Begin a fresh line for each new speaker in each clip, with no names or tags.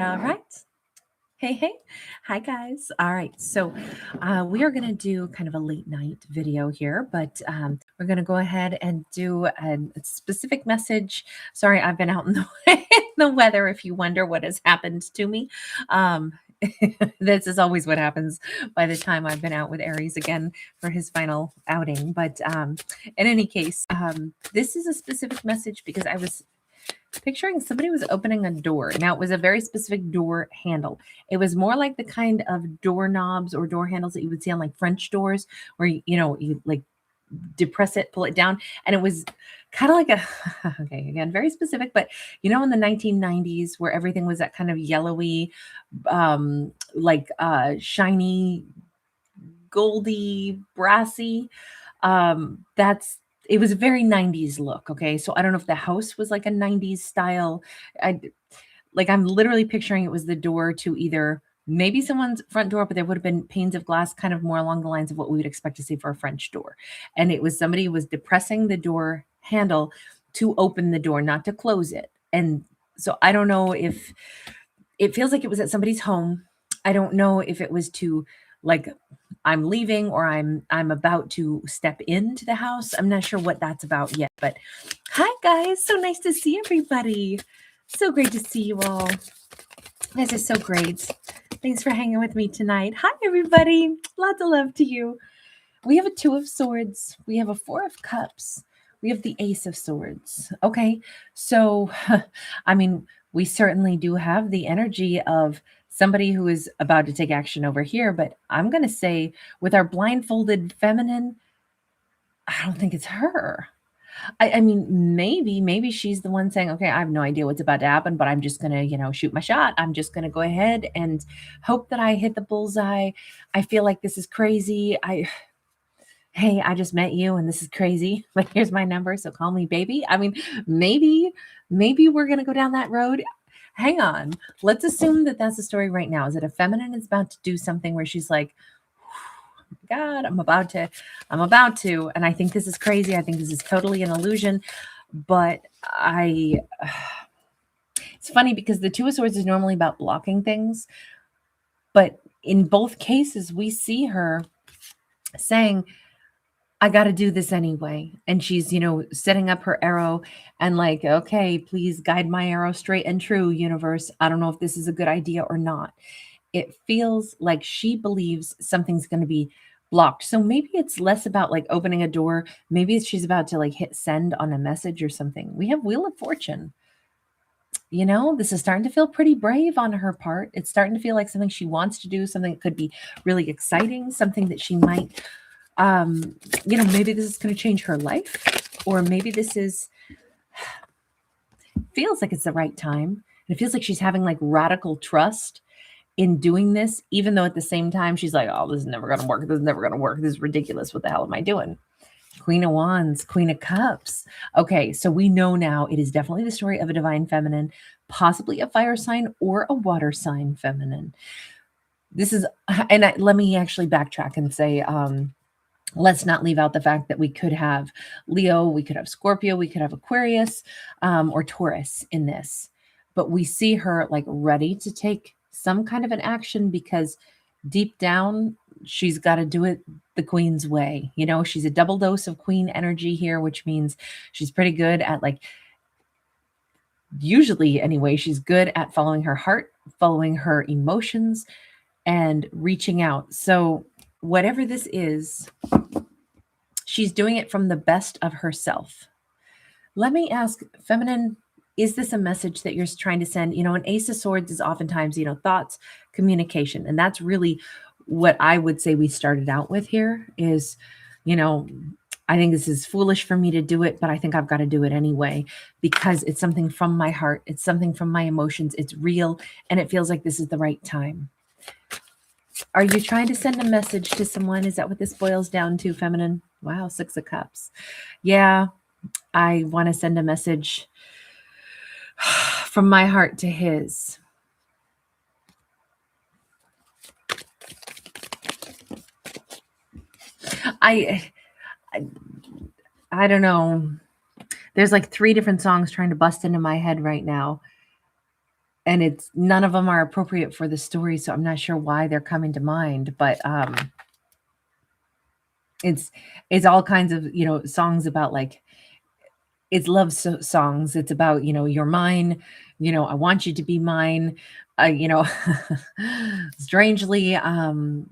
All right. Hey, hey. Hi, guys. All right. So, we are going to do kind of a late night video here, but we're going to go ahead and do a specific message. Sorry, I've been out in in the weather. If you wonder what has happened to me, um, this is always what happens by the time I've been out with Aries again for his final outing. But in any case, this is a specific message because I was picturing somebody was opening a door. Now, it was a very specific door handle. It was more like the kind of doorknobs or door handles that you would see on like French doors, where you like depress it, pull it down, and it was kind of like a okay, again, very specific, but in the 1990s where everything was that kind of yellowy, like shiny, goldy, brassy. That's it was a very 90s look. Okay. So I don't know if the house was like a 90s style. I I'm literally picturing it was the door to either maybe someone's front door, but there would have been panes of glass, kind of more along the lines of what we would expect to see for a French door. And it was somebody who was depressing the door handle to open the door, not to close it. And so I don't know if it feels like it was at somebody's home. I don't know if it was to like I'm leaving or I'm about to step into the house. I'm not sure what that's about yet. But hi guys, so nice to see everybody. So great to see you all. This is so great. Thanks for hanging with me tonight. Hi everybody. Lots of love to you. We have a 2 of swords. We have a 4 of cups. We have the ace of swords. Okay. So, I mean, we certainly do have the energy of somebody who is about to take action over here, but I'm going to say with our blindfolded feminine, I don't think it's her. I mean, maybe she's the one saying, okay, I have no idea what's about to happen, but I'm just going to, shoot my shot. I'm just going to go ahead and hope that I hit the bullseye. I feel like this is crazy. Hey, I just met you and this is crazy, but here's my number. So call me baby. I mean, maybe we're going to go down that road. Hang on. Let's assume that that's the story right now. Is it a feminine is about to do something where she's like, God, I'm about to, and I think this is crazy. I think this is totally an illusion, but it's funny because the 2 of swords is normally about blocking things, but in both cases, we see her saying, I got to do this anyway. And she's, setting up her arrow and like, okay, please guide my arrow straight and true, universe. I don't know if this is a good idea or not. It feels like she believes something's going to be blocked. So maybe it's less about like opening a door. Maybe she's about to like hit send on a message or something. We have Wheel of Fortune. This is starting to feel pretty brave on her part. It's starting to feel like something she wants to do, something that could be really exciting, something that she might maybe this is going to change her life, or maybe this feels like it's the right time. And it feels like she's having like radical trust in doing this, even though at the same time she's like, oh, this is never going to work. This is never going to work. This is ridiculous. What the hell am I doing? Queen of Wands, Queen of Cups. Okay, so we know now it is definitely the story of a divine feminine, possibly a fire sign or a water sign feminine. This is, and let me actually backtrack and say, let's not leave out the fact that we could have Leo, we could have Scorpio, we could have Aquarius, or Taurus in this. But we see her like ready to take some kind of an action because deep down, she's got to do it the queen's way. She's a double dose of queen energy here, which means she's pretty good at usually anyway, she's good at following her heart, following her emotions, and reaching out. So whatever this is, she's doing it from the best of herself. Let me ask, feminine, is this a message that you're trying to send? An ace of swords is oftentimes, thoughts, communication. And that's really what I would say we started out with here is, I think this is foolish for me to do it, but I think I've got to do it anyway because it's something from my heart. It's something from my emotions. It's real. And it feels like this is the right time. Are you trying to send a message to someone? Is that what this boils down to, feminine? Wow, 6 of Cups. Yeah, I want to send a message from my heart to his. I don't know. There's like 3 different songs trying to bust into my head right now. and it's none of them are appropriate for the story, so I'm not sure why they're coming to mind, but it's all kinds of, songs about like it's love songs. It's about, you're mine, I want you to be mine. You know, strangely, some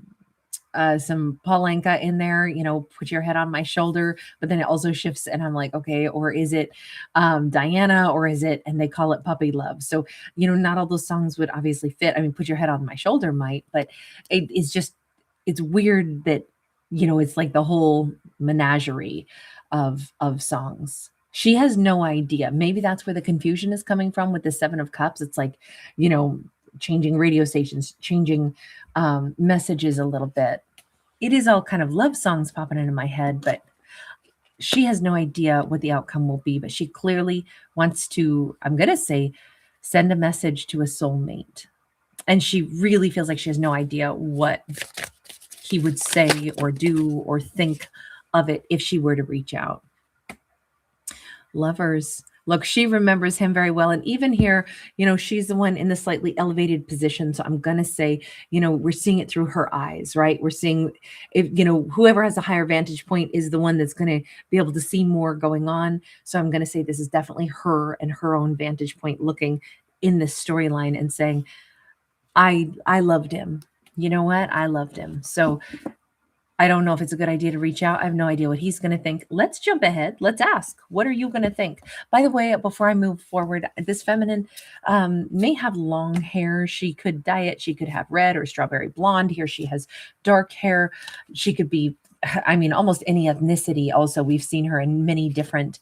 Paul Anka in there, put your head on my shoulder, but then it also shifts and I'm like, okay, or is it Diana, or is it, and they call it puppy love. So, not all those songs would obviously fit. I mean, put your head on my shoulder might, but it's just, it's weird that, it's like the whole menagerie of songs. She has no idea. Maybe that's where the confusion is coming from with the Seven of Cups. It's like, you know, changing radio stations, changing messages a little bit. It is all kind of love songs popping into my head, but she has no idea what the outcome will be. But she clearly wants to, I'm going to say, send a message to a soulmate. And she really feels like she has no idea what he would say or do or think of it if she were to reach out. Lovers. Look, she remembers him very well. And even here, she's the one in the slightly elevated position. So I'm going to say, we're seeing it through her eyes, right? We're seeing if, whoever has a higher vantage point is the one that's going to be able to see more going on. So I'm going to say this is definitely her and her own vantage point looking in this storyline and saying, I loved him. You know what? I loved him. So I don't know if it's a good idea to reach out. I have no idea what he's going to think. Let's jump ahead. Let's ask, what are you going to think? By the way, before I move forward, this feminine may have long hair. She could dye it. She could have red or strawberry blonde. Here she has dark hair. She could be, I mean, almost any ethnicity. Also, we've seen her in many different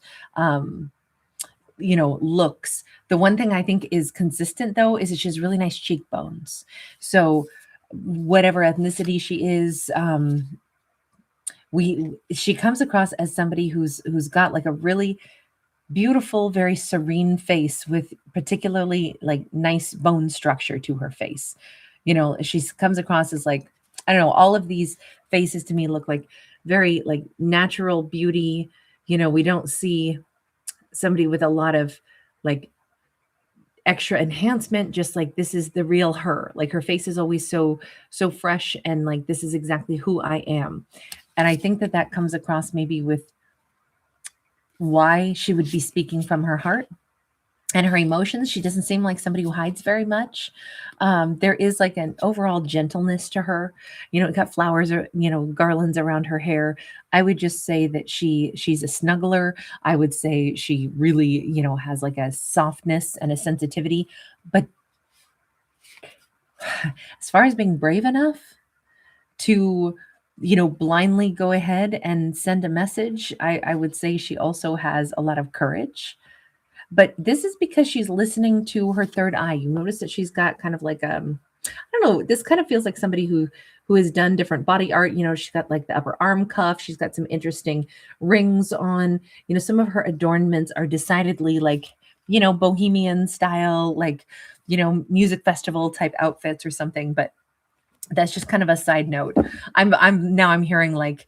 looks. The one thing I think is consistent though is that she has really nice cheekbones. So whatever ethnicity she is, she comes across as somebody who's got like a really beautiful, very serene face with particularly like nice bone structure to her face. She comes across as like, I don't know, all of these faces to me look like very like natural beauty. We don't see somebody with a lot of like extra enhancement, just like this is the real her. Like her face is always so fresh and like this is exactly who I am. And I think that comes across maybe with why she would be speaking from her heart and her emotions. She doesn't seem like somebody who hides very much. There is like an overall gentleness to her. Got flowers or, garlands around her hair. I would just say that she's a snuggler. I would say she really, has like a softness and a sensitivity. But as far as being brave enough to blindly go ahead and send a message, I would say she also has a lot of courage. But this is because she's listening to her third eye. You notice that she's got kind of like I don't know, this kind of feels like somebody who has done different body art. She's got like the upper arm cuff. She's got some interesting rings on. Some of her adornments are decidedly like, bohemian style, like, music festival type outfits or something. But that's just kind of a side note. I'm hearing like,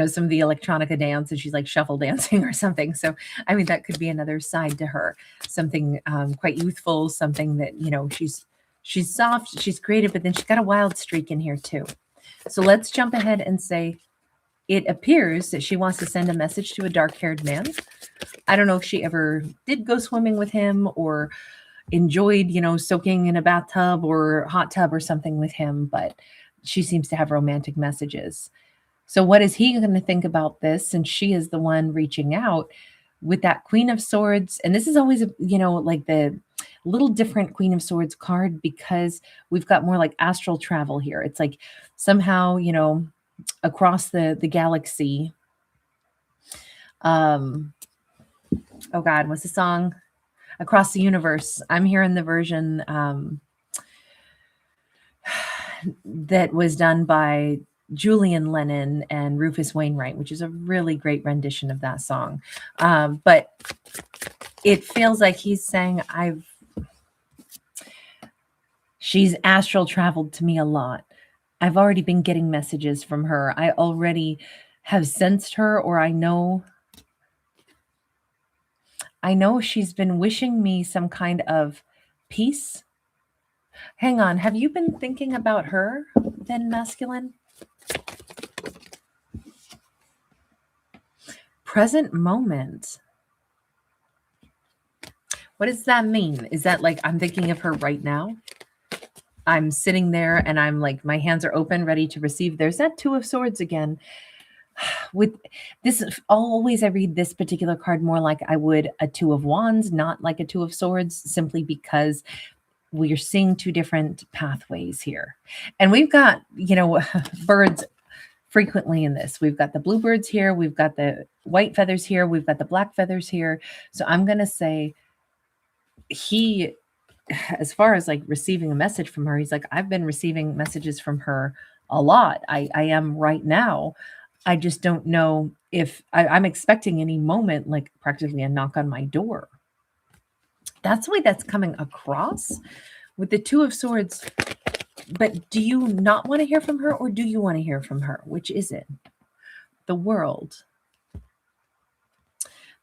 some of the electronica dance and she's like shuffle dancing or something. So, I mean, that could be another side to her, something quite youthful, something that, she's soft, she's creative, but then she's got a wild streak in here too. So let's jump ahead and say, it appears that she wants to send a message to a dark-haired man. I don't know if she ever did go swimming with him or enjoyed, soaking in a bathtub or hot tub or something with him, but she seems to have romantic messages. So what is he going to think about this? Since she is the one reaching out with that Queen of Swords. And this is always, like the little different Queen of Swords card because we've got more like astral travel here. It's like somehow, across the galaxy. Oh God, what's the song? Across the Universe. I'm hearing the version that was done by Julian Lennon and Rufus Wainwright, which is a really great rendition of that song. But it feels like he's saying, she's astral traveled to me a lot. I've already been getting messages from her. I already have sensed her, or I know she's been wishing me some kind of peace Hang on. Have you been thinking about her then, masculine? Present moment. What does that mean? Is that like I'm thinking of her right now? I'm sitting there and I'm like, my hands are open, ready to receive. There's that Two of Swords again. With this, always I read this particular card more like I would a Two of Wands, not like a Two of Swords, simply because we're seeing two different pathways here. And we've got, birds frequently in this. We've got the bluebirds here, we've got the white feathers here, we've got the black feathers here. So I'm going to say he, as far as like receiving a message from her, he's like, I've been receiving messages from her a lot. I am right now. I just don't know if I'm expecting any moment, like practically a knock on my door. That's the way that's coming across with the Two of Swords. But do you not want to hear from her, or do you want to hear from her? Which is it? The World.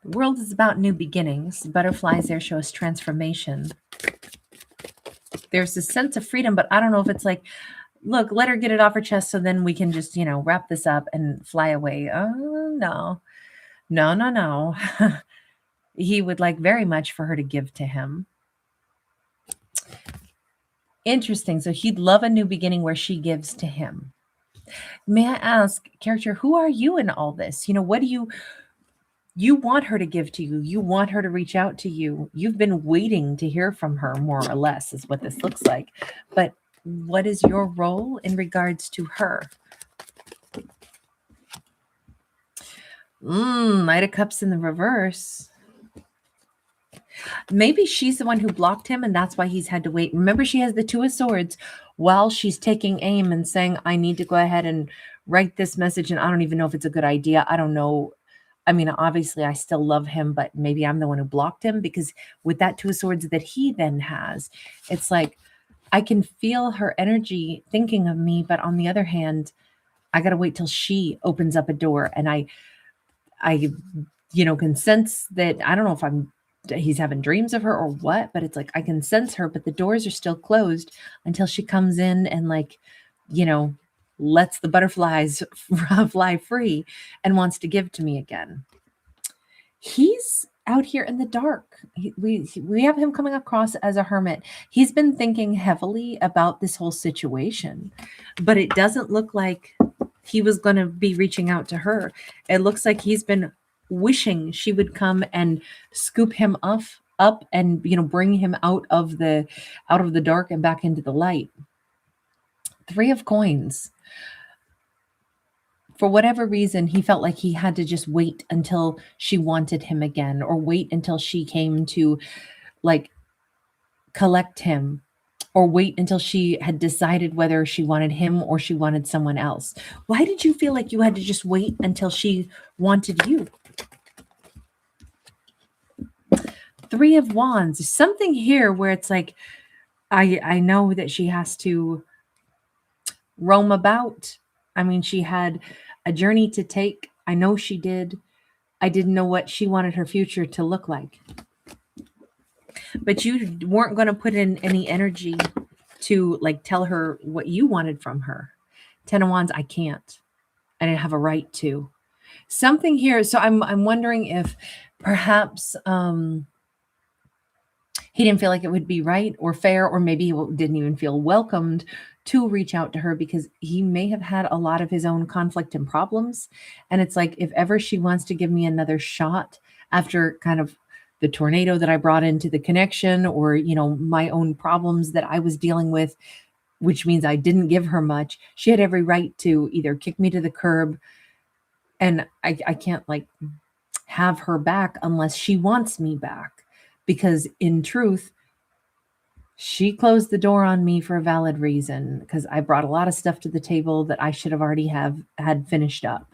The World is about new beginnings. Butterflies there show us transformation. There's a sense of freedom, but I don't know if it's like, look, let her get it off her chest so then we can just, wrap this up and fly away. Oh, no. No. He would like very much for her to give to him. Interesting. So he'd love a new beginning where she gives to him. May I ask, character, who are you in all this? What do you want her to give to you? You want her to reach out to you. You've been waiting to hear from her, more or less, is what this looks like. But what is your role in regards to her? Knight of Cups in the reverse. Maybe she's the one who blocked him, and that's why he's had to wait. Remember, she has the Two of Swords while she's taking aim and saying, I need to go ahead and write this message, and I don't even know if it's a good idea. I don't know. I mean, obviously, I still love him, but maybe I'm the one who blocked him, because with that Two of Swords that he then has, it's like, I can feel her energy thinking of me, but on the other hand, I got to wait till she opens up a door, and I can sense that. I don't know if he's having dreams of her or what, but it's like I can sense her, but the doors are still closed until she comes in and lets the butterflies fly free and wants to give to me again. He's out here in the dark. We have him coming across as a hermit. He's been thinking heavily about this whole situation, but it doesn't look like he was going to be reaching out to her. It looks like he's been wishing she would come and scoop him up and bring him out of the dark and back into the light. Three of Coins. For whatever reason, he felt like he had to just wait until she wanted him again, or wait until she came to like collect him, or wait until she had decided whether she wanted him or she wanted someone else. Why did you feel like you had to just wait until she wanted you? Three of Wands. There's something here where it's like, I know that she has to roam about. I mean, she had a journey to take. I know she did. I didn't know what she wanted her future to look like. But you weren't going to put in any energy to like tell her what you wanted from her. Ten of Wands, I can't. I didn't have a right to. Something here. So I'm wondering if perhaps he didn't feel like it would be right or fair, or maybe he didn't even feel welcomed to reach out to her, because he may have had a lot of his own conflict and problems. And it's like, if ever she wants to give me another shot after kind of the tornado that I brought into the connection, or, my own problems that I was dealing with, which means I didn't give her much, she had every right to either kick me to the curb. And I can't like have her back unless she wants me back, because in truth, she closed the door on me for a valid reason, because I brought a lot of stuff to the table that I should have already had finished up.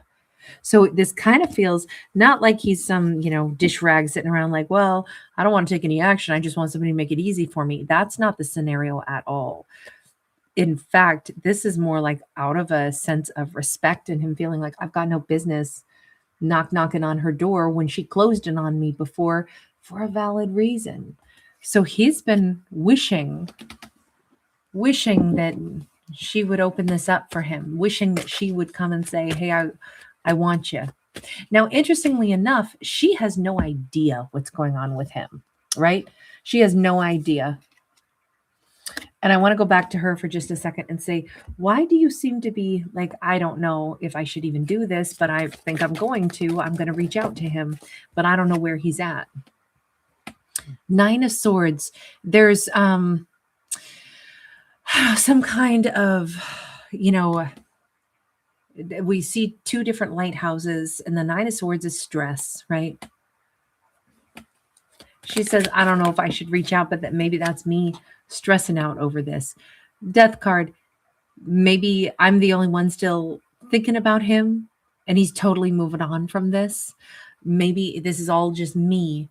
So this kind of feels not like he's some, dish rag sitting around like, well, I don't want to take any action. I just want somebody to make it easy for me. That's not the scenario at all. In fact, this is more like out of a sense of respect and him feeling like I've got no business knocking on her door when she closed it on me before for a valid reason. So he's been wishing wishing that she would open this up for him, wishing that she would come and say, hey, I want you. Now, interestingly enough, she has no idea what's going on with him, right? She has no idea. And I want to go back to her for just a second and say, why do you seem to be like, I don't know if I should even do this, but I think I'm going to reach out to him, but I don't know where he's at. Nine of Swords. There's some kind of, we see two different lighthouses, and the Nine of Swords is stress, right? She says, I don't know if I should reach out, but that maybe that's me stressing out over this. Death card. Maybe I'm the only one still thinking about him and he's totally moving on from this. Maybe this is all just me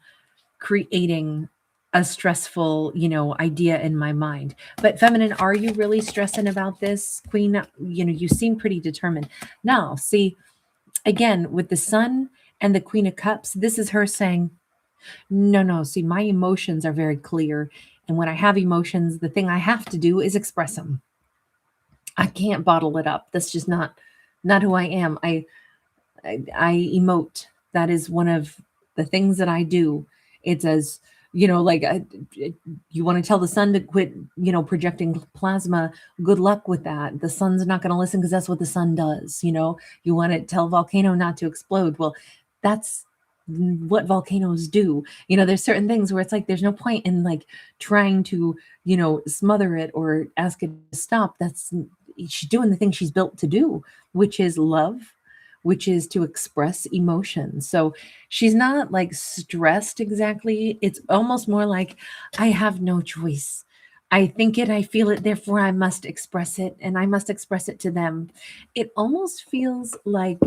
creating a stressful, idea in my mind. But feminine, are you really stressing about this, Queen? You seem pretty determined. Now, see, again, with the Sun and the Queen of Cups, this is her saying, no, see, my emotions are very clear. And when I have emotions, the thing I have to do is express them. I can't bottle it up. That's just not who I am. I emote. That is one of the things that I do. It's as, you want to tell the sun to quit, projecting plasma. Good luck with that. The sun's not going to listen because that's what the sun does. You want to tell volcano not to explode. Well, that's what volcanoes do. There's certain things where it's like there's no point in like trying to, smother it or ask it to stop. She's doing the thing she's built to do, which is love, which is to express emotions. So she's not like stressed exactly. It's almost more like, I have no choice. I think it, I feel it, therefore I must express it, and I must express it to them. It almost feels like,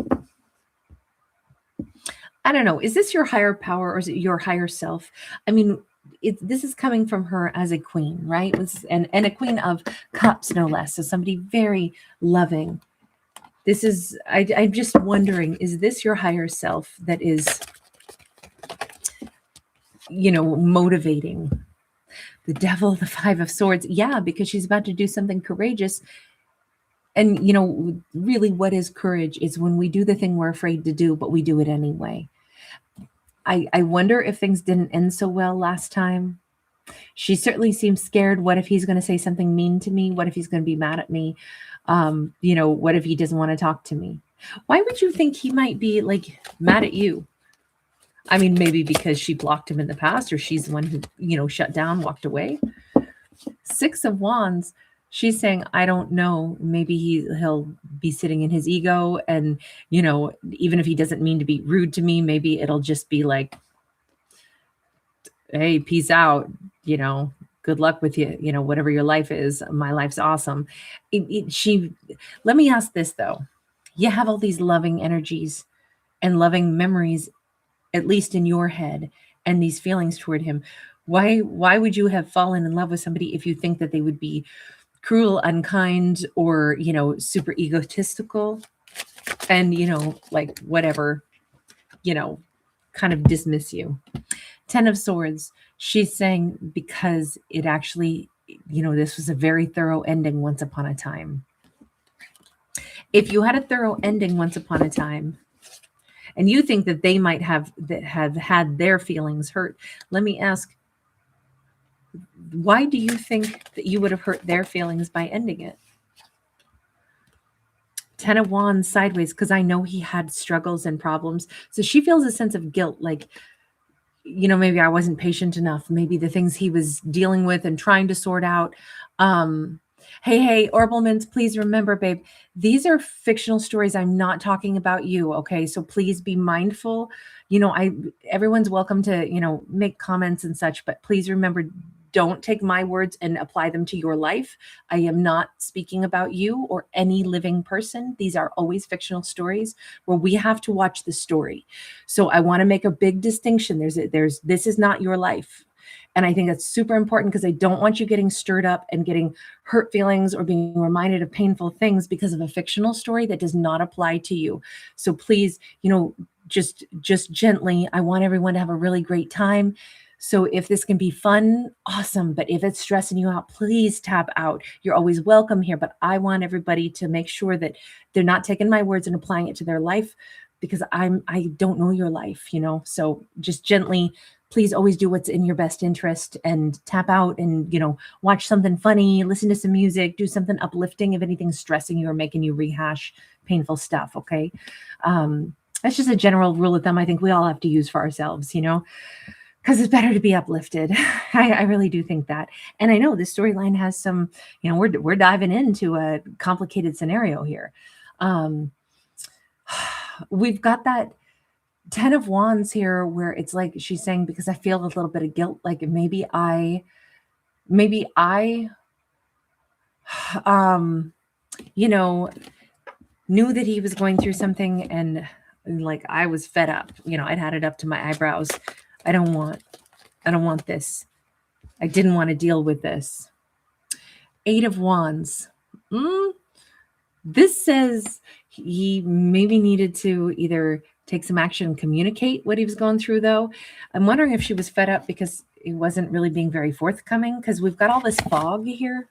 I don't know, is this your higher power or is it your higher self? I mean, this is coming from her as a queen, right? And a queen of cups, no less. So somebody very loving. This is, I'm just wondering, is this your higher self that is, motivating? The Devil, the Five of Swords. Yeah, because she's about to do something courageous. And, really what is courage is when we do the thing we're afraid to do, but we do it anyway. I wonder if things didn't end so well last time. She certainly seems scared. What if he's going to say something mean to me? What if he's going to be mad at me? What if he doesn't want to talk to me? Why would you think he might be like mad at you? I mean, maybe because she blocked him in the past, or she's the one who, shut down, walked away. Six of Wands. She's saying, I don't know, maybe he'll be sitting in his ego. And, even if he doesn't mean to be rude to me, maybe it'll just be like, hey, peace out, good luck with you, whatever your life is. My life's awesome. Let me ask this though. You have all these loving energies and loving memories, at least in your head, and these feelings toward him. Why would you have fallen in love with somebody if you think that they would be cruel, unkind, or, super egotistical and, like whatever, kind of dismiss you? Ten of Swords. She's saying because it actually, this was a very thorough ending once upon a time. If you had a thorough ending once upon a time, and you think that they might have had their feelings hurt, let me ask, why do you think that you would have hurt their feelings by ending it? Ten of Wands sideways, because I know he had struggles and problems. So she feels a sense of guilt, like, maybe I wasn't patient enough. Maybe the things he was dealing with and trying to sort out. Hey, Orbelmans, please remember, babe, these are fictional stories. I'm not talking about you. Okay. So please be mindful. Everyone's welcome to, make comments and such, but please remember, don't take my words and apply them to your life. I am not speaking about you or any living person. These are always fictional stories where we have to watch the story. So I want to make a big distinction. This is not your life. And I think that's super important because I don't want you getting stirred up and getting hurt feelings or being reminded of painful things because of a fictional story that does not apply to you. So please, just gently, I want everyone to have a really great time. So if this can be fun, awesome. But if it's stressing you out, please tap out. You're always welcome here. But I want everybody to make sure that they're not taking my words and applying it to their life, because I don't know your life, you know. So just gently, please always do what's in your best interest and tap out and, you know, watch something funny, listen to some music, do something uplifting if anything's stressing you or making you rehash painful stuff. Okay. That's just a general rule of thumb I think we all have to use for ourselves, you know, because it's better to be uplifted. I really do think that. And I know this storyline has some, you know, we're diving into a complicated scenario here. Um, we've got that 10 of Wands here where it's like she's saying, because I feel a little bit of guilt, like maybe I you know, knew that he was going through something, and like I was fed up. You know, I'd had it up to my eyebrows. I don't want this. I didn't want to deal with this. 8 of Wands. This says he maybe needed to either take some action, communicate what he was going through, though. I'm wondering if she was fed up because he wasn't really being very forthcoming, because we've got all this fog here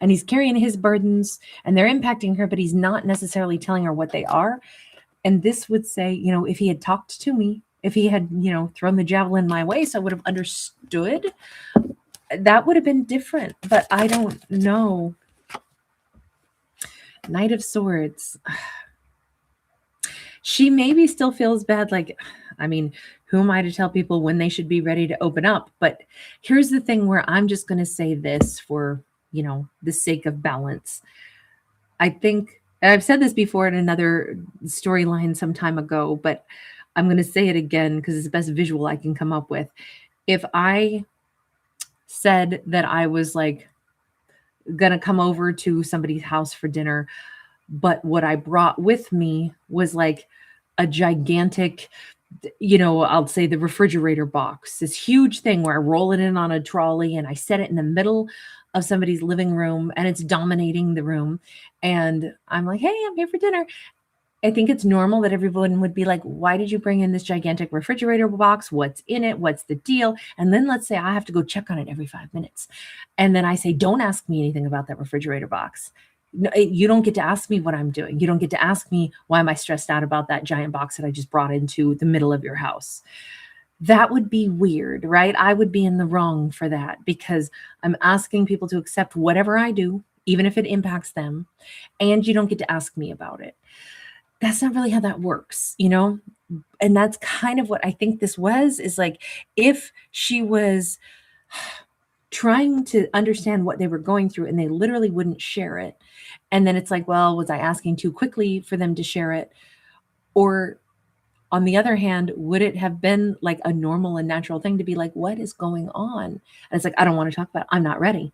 and he's carrying his burdens and they're impacting her, but he's not necessarily telling her what they are. And this would say, you know, if he had talked to me, if he had, you know, thrown the javelin my way, so I would have understood, that would have been different. But I don't know. Knight of Swords. She maybe still feels bad. Like, I mean, who am I to tell people when they should be ready to open up? But here's the thing where I'm just going to say this for, you know, the sake of balance. I think, and I've said this before in another storyline some time ago, but I'm going to say it again because it's the best visual I can come up with. If I said that I was like going to come over to somebody's house for dinner, but what I brought with me was like a gigantic, you know, I'll say the refrigerator box, this huge thing where I roll it in on a trolley and I set it in the middle of somebody's living room and it's dominating the room. And I'm like, hey, I'm here for dinner. I think it's normal that everyone would be like, why did you bring in this gigantic refrigerator box? What's in it? What's the deal? And then let's say I have to go check on it every 5 minutes. And then I say, don't ask me anything about that refrigerator box. No, you don't get to ask me what I'm doing. You don't get to ask me why am I stressed out about that giant box that I just brought into the middle of your house. That would be weird, right? I would be in the wrong for that because I'm asking people to accept whatever I do, even if it impacts them, and you don't get to ask me about it. That's not really how that works, you know? And that's kind of what I think this was, is like, if she was trying to understand what they were going through and they literally wouldn't share it. And then it's like, well, was I asking too quickly for them to share it? Or on the other hand, would it have been like a normal and natural thing to be like, what is going on? And it's like, I don't want to talk about it. I'm not ready.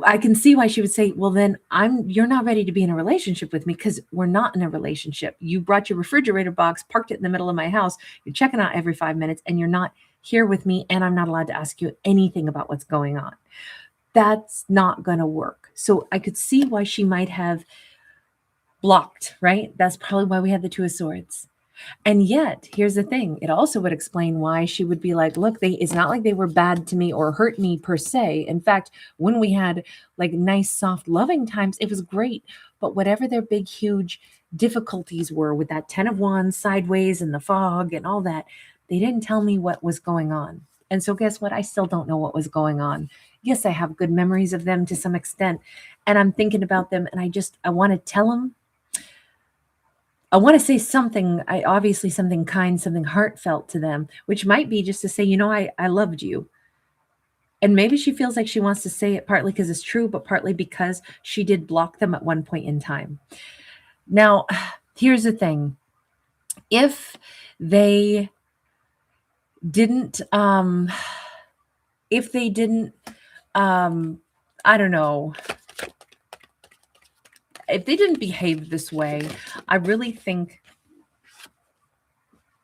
I can see why she would say, well, then you're not ready to be in a relationship with me because we're not in a relationship. You brought your refrigerator box, parked it in the middle of my house. You're checking out every 5 minutes and you're not here with me. And I'm not allowed to ask you anything about what's going on. That's not going to work. So I could see why she might have blocked, right? That's probably why we had the Two of Swords. And yet, here's the thing. It also would explain why she would be like, look, it's not like they were bad to me or hurt me per se. In fact, when we had like nice, soft, loving times, it was great. But whatever their big, huge difficulties were with that 10 of Wands sideways and the fog and all that, they didn't tell me what was going on. And so guess what? I still don't know what was going on. Yes, I have good memories of them to some extent. And I'm thinking about them and I want to tell them. I want to say something, obviously something kind, something heartfelt to them, which might be just to say, you know, I loved you. And maybe she feels like she wants to say it partly because it's true, but partly because she did block them at one point in time. Now, here's the thing. If they didn't, I don't know, if they didn't behave this way, I really think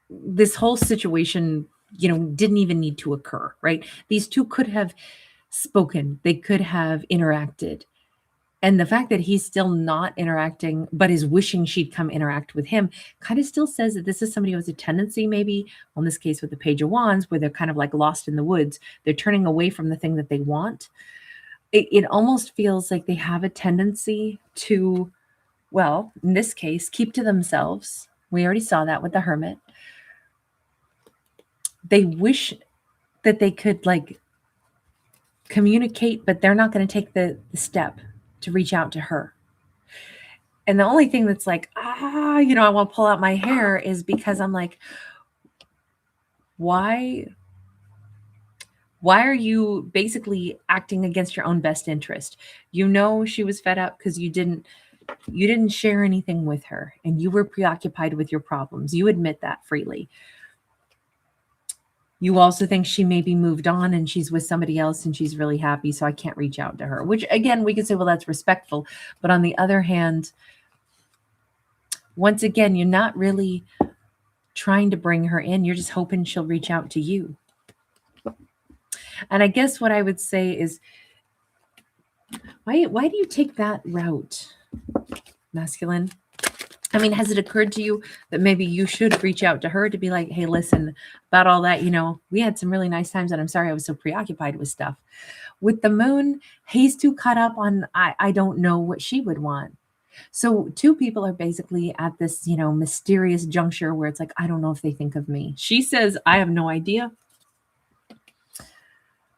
this whole situation, you know, didn't even need to occur, right? These two could have spoken. They could have interacted. And the fact that he's still not interacting, but is wishing she'd come interact with him, kind of still says that this is somebody who has a tendency, maybe, well, in this case with the Page of Wands, where they're kind of like lost in the woods. They're turning away from the thing that they want. It almost feels like they have a tendency to, well, in this case, keep to themselves. We already saw that with the Hermit. They wish that they could like communicate, but they're not going to take the step to reach out to her. And the only thing that's like, I want to pull out my hair is because I'm like, why are you basically acting against your own best interest? You know, she was fed up because you didn't share anything with her and you were preoccupied with your problems. You admit that freely. You also think she maybe moved on and she's with somebody else and she's really happy, so I can't reach out to her, which again, we could say, well, that's respectful. But on the other hand, once again, you're not really trying to bring her in. You're just hoping she'll reach out to you. And I guess what I would say is, why do you take that route, masculine? I mean, has it occurred to you that maybe you should reach out to her to be like, hey, listen, about all that, we had some really nice times and I'm sorry I was so preoccupied with stuff. With the moon, he's too caught up on, I don't know what she would want. So two people are basically at this, mysterious juncture where it's like, I don't know if they think of me. She says, I have no idea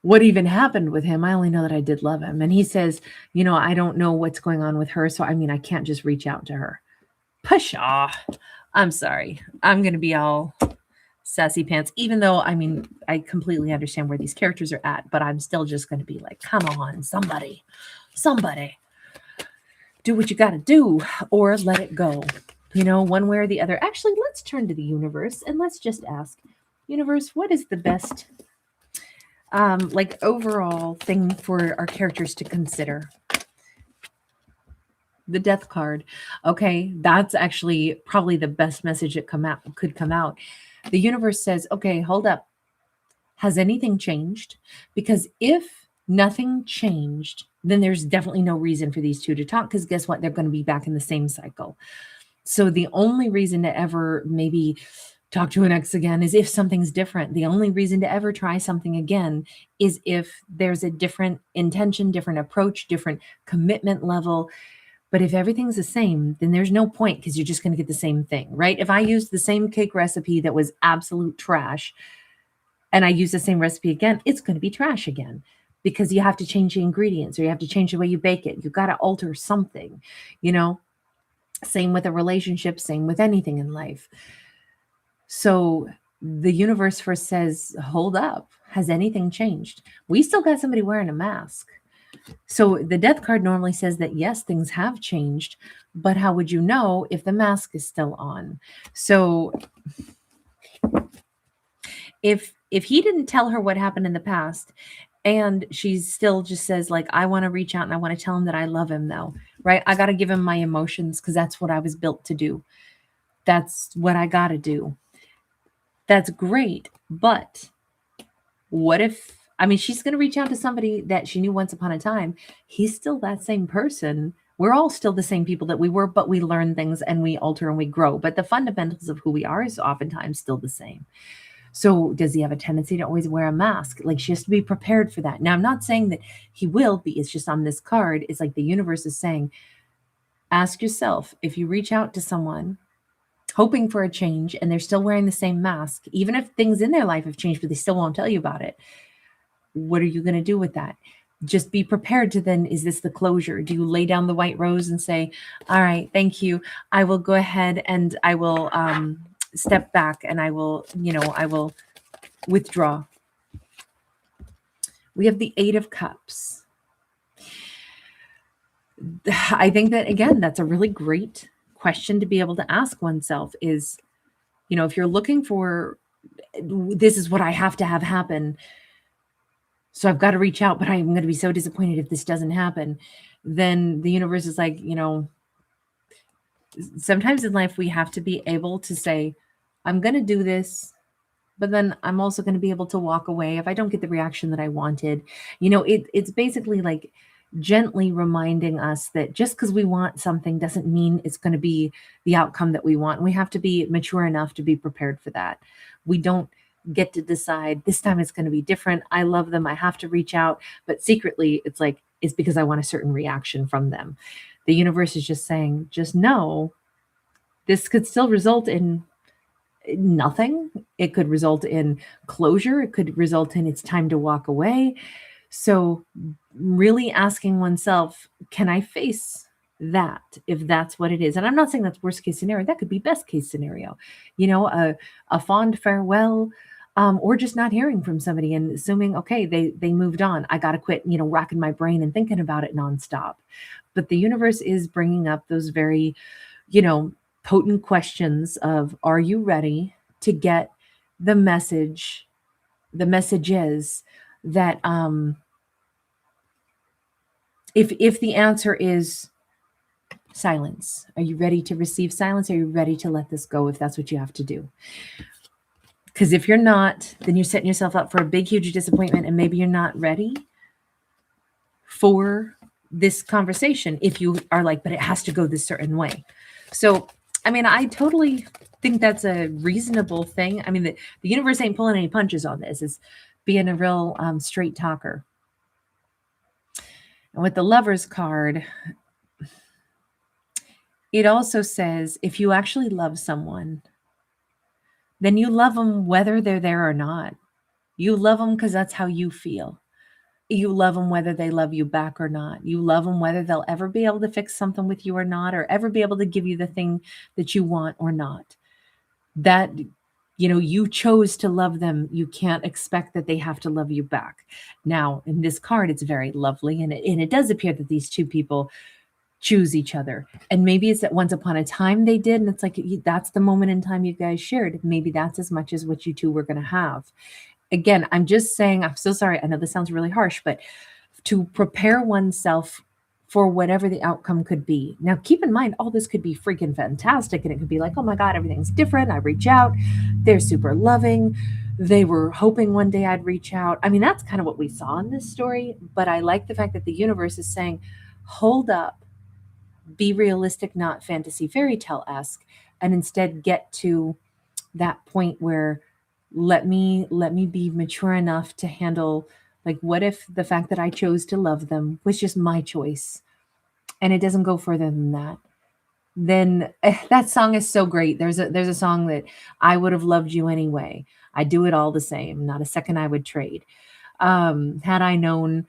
what even happened with him. I only know that I did love him. And he says, I don't know what's going on with her. So, I can't just reach out to her. Pshaw. I'm sorry. I'm going to be all sassy pants, even though, I completely understand where these characters are at, but I'm still just going to be like, come on, somebody, do what you got to do or let it go, one way or the other. Actually, let's turn to the universe and let's just ask, universe, what is the best, overall thing for our characters to consider? The Death card. Okay, that's actually probably the best message that could come out. The universe says, okay, hold up. Has anything changed? Because if nothing changed, then there's definitely no reason for these two to talk, because guess what? They're going to be back in the same cycle. So the only reason to ever maybe talk to an ex again is if something's different. The only reason to ever try something again is if there's a different intention, different approach, different commitment level. But if everything's the same, then there's no point, because you're just going to get the same thing, right? If I used the same cake recipe that was absolute trash and I use the same recipe again, it's going to be trash again, because you have to change the ingredients or you have to change the way you bake it. You've got to alter something, Same with a relationship, same with anything in life. So the universe first says, hold up. Has anything changed? We still got somebody wearing a mask. So the Death card normally says that, yes, things have changed, but how would you know if the mask is still on? So if he didn't tell her what happened in the past and she still just says like, I want to reach out and I want to tell him that I love him though, right? I got to give him my emotions because that's what I was built to do. That's what I got to do. That's great. But what if, she's going to reach out to somebody that she knew once upon a time. He's still that same person. We're all still the same people that we were, but we learn things and we alter and we grow. But the fundamentals of who we are is oftentimes still the same. So does he have a tendency to always wear a mask? Like, she has to be prepared for that. Now, I'm not saying that he will be. It's just on this card, it's like the universe is saying, ask yourself, if you reach out to someone hoping for a change and they're still wearing the same mask, even if things in their life have changed, but they still won't tell you about it, what are you going to do with that? Just be prepared to then, is this the closure? Do you lay down the white rose and say, all right, thank you. I will go ahead and I will step back and I will withdraw. We have the Eight of Cups. I think that, again, that's a really great question to be able to ask oneself is, if you're looking for, this is what I have to have happen, so I've got to reach out, but I'm going to be so disappointed if this doesn't happen, then the universe is like, sometimes in life we have to be able to say, I'm going to do this, but then I'm also going to be able to walk away if I don't get the reaction that I wanted. It's basically like gently reminding us that just because we want something doesn't mean it's going to be the outcome that we want. We have to be mature enough to be prepared for that. We don't get to decide this time it's going to be different. I love them. I have to reach out. But secretly, it's like, it's because I want a certain reaction from them. The universe is just saying, just know this could still result in nothing. It could result in closure. It could result in it's time to walk away. So, really asking oneself, can I face that if that's what it is? And I'm not saying that's worst case scenario. That could be best case scenario. A fond farewell, or just not hearing from somebody and assuming, okay, they moved on. I got to quit, racking my brain and thinking about it nonstop. But the universe is bringing up those very, potent questions of, are you ready to get the message? The message is that if the answer is silence, are you ready to receive silence? Are you ready to let this go if that's what you have to do? Because if you're not, then you're setting yourself up for a big, huge disappointment, and maybe you're not ready for this conversation if you are like, but it has to go this certain way. So, I totally think that's a reasonable thing. The universe ain't pulling any punches on this. It's being a real straight talker. And with the Lovers card, it also says, if you actually love someone, then you love them whether they're there or not. You love them because that's how you feel. You love them whether they love you back or not. You love them whether they'll ever be able to fix something with you or not, or ever be able to give you the thing that you want or not. That, you chose to love them. You can't expect that they have to love you back. Now, in this card, it's very lovely. And it does appear that these two people choose each other. And maybe it's that once upon a time they did. And it's like, that's the moment in time you guys shared. Maybe that's as much as what you two were going to have. Again, I'm just saying, I'm so sorry. I know this sounds really harsh, but to prepare oneself for whatever the outcome could be. Now, keep in mind, all this could be freaking fantastic. And it could be like, oh my God, everything's different. I reach out. They're super loving. They were hoping one day I'd reach out. That's kind of what we saw in this story. But I like the fact that the universe is saying, hold up, be realistic, not fantasy fairy tale-esque, and instead get to that point where let me be mature enough to handle, like, what if the fact that I chose to love them was just my choice and it doesn't go further than that? Then that song is so great. There's a song that I would have loved you anyway. I do it all the same. Not a second I would trade. Had I known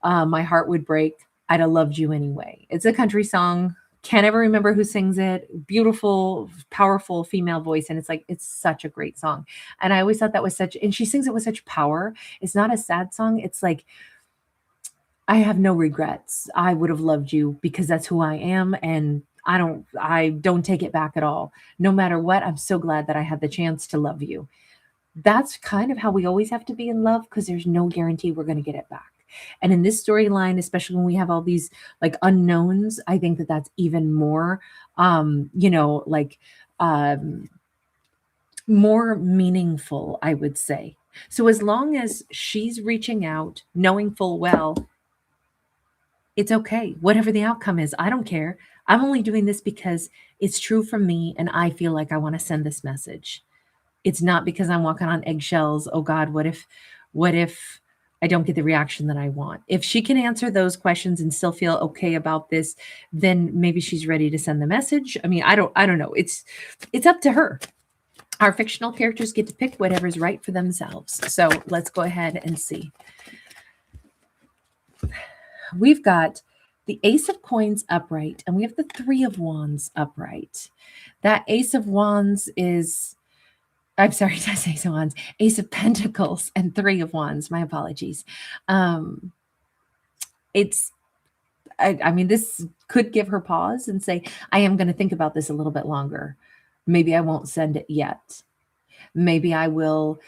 my heart would break, I'd have loved you anyway. It's a country song. Can't ever remember who sings it. Beautiful, powerful female voice. And it's such a great song. And I always thought that was and she sings it with such power. It's not a sad song. It's like, I have no regrets. I would have loved you because that's who I am. And I don't take it back at all. No matter what, I'm so glad that I had the chance to love you. That's kind of how we always have to be in love, because there's no guarantee we're going to get it back. And in this storyline, especially when we have all these like unknowns, I think that that's even more, more meaningful, I would say. So as long as she's reaching out, knowing full well, it's okay. Whatever the outcome is, I don't care. I'm only doing this because it's true for me and I feel like I want to send this message. It's not because I'm walking on eggshells. Oh God, what if I don't get the reaction that I want? If she can answer those questions and still feel okay about this, then maybe she's ready to send the message. I don't know. It's up to her. Our fictional characters get to pick whatever's right for themselves. So let's go ahead and see. We've got the Ace of Coins upright, and we have the Three of Wands upright. That Ace of Wands is, I'm sorry, that's Ace of Wands, Ace of Pentacles and Three of Wands. My apologies. This could give her pause and say, I am going to think about this a little bit longer. Maybe I won't send it yet. Maybe I will,